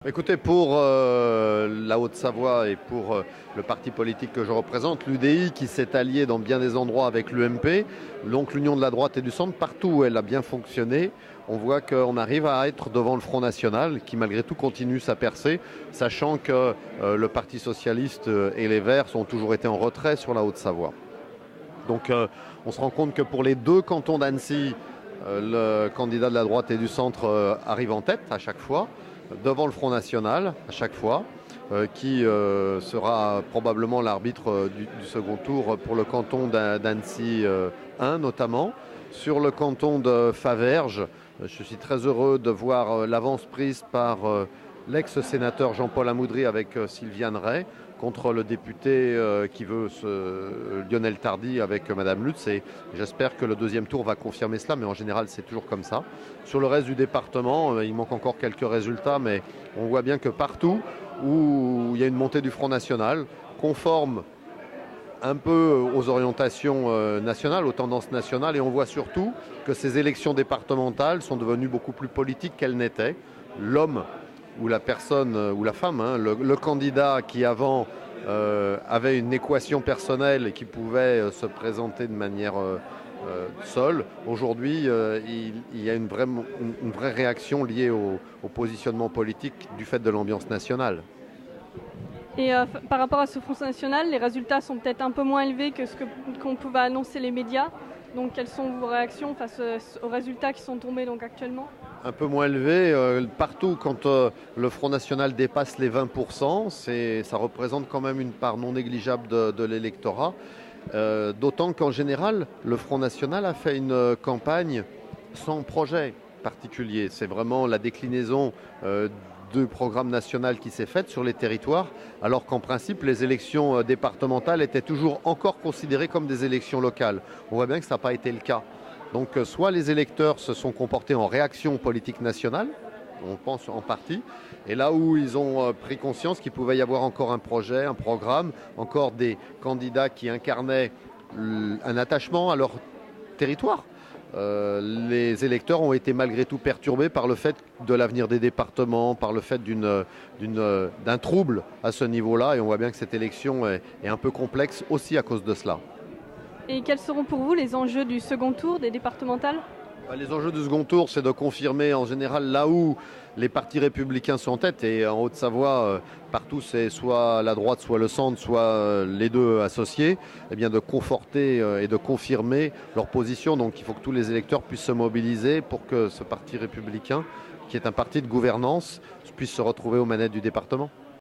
Écoutez, pour la Haute-Savoie et pour le parti politique que je représente, l'UDI qui s'est allié dans bien des endroits avec l'UMP, donc l'Union de la droite et du centre, partout où elle a bien fonctionné, on voit qu'on arrive à être devant le Front National qui malgré tout continue sa percée, sachant que le Parti Socialiste et les Verts ont toujours été en retrait sur la Haute-Savoie. Donc on se rend compte que pour les deux cantons d'Annecy, le candidat de la droite et du centre arrive en tête à chaque fois, devant le Front National à chaque fois, qui sera probablement l'arbitre du second tour pour le canton d'Annecy 1 notamment. Sur le canton de Faverges, je suis très heureux de voir l'avance prise par l'ex-sénateur Jean-Paul Amoudry avec Sylviane Ray contre le député qui veut Lionel Tardy avec Madame Lutz, et j'espère que le deuxième tour va confirmer cela, mais en général c'est toujours comme ça. Sur le reste du département, il manque encore quelques résultats, mais on voit bien que partout où il y a une montée du Front National, conforme un peu aux orientations nationales, aux tendances nationales, et on voit surtout que ces élections départementales sont devenues beaucoup plus politiques qu'elles n'étaient. L'homme ou la personne ou la femme, le candidat qui avant avait une équation personnelle et qui pouvait se présenter de manière seule, aujourd'hui il y a une vraie réaction liée au positionnement politique du fait de l'ambiance nationale. Et par rapport à ce Front National, les résultats sont peut-être un peu moins élevés que qu'on pouvait annoncer les médias. Donc quelles sont vos réactions face aux résultats qui sont tombés donc actuellement ? Un peu moins élevé. Partout, quand le Front National dépasse les 20%, ça représente quand même une part non négligeable de l'électorat. D'autant qu'en général, le Front National a fait une campagne sans projet particulier. C'est vraiment la déclinaison du programme national qui s'est faite sur les territoires, alors qu'en principe, les élections départementales étaient toujours encore considérées comme des élections locales. On voit bien que ça n'a pas été le cas. Donc soit les électeurs se sont comportés en réaction politique nationale, on pense en partie, et là où ils ont pris conscience qu'il pouvait y avoir encore un projet, un programme, encore des candidats qui incarnaient un attachement à leur territoire. Les électeurs ont été malgré tout perturbés par le fait de l'avenir des départements, par le fait d'un trouble à ce niveau-là, et on voit bien que cette élection est un peu complexe aussi à cause de cela. Et quels seront pour vous les enjeux du second tour des départementales ? Les enjeux du second tour, c'est de confirmer en général là où les partis républicains sont en tête. Et en Haute-Savoie, partout, c'est soit la droite, soit le centre, soit les deux associés, eh bien de conforter et de confirmer leur position. Donc il faut que tous les électeurs puissent se mobiliser pour que ce parti républicain, qui est un parti de gouvernance, puisse se retrouver aux manettes du département.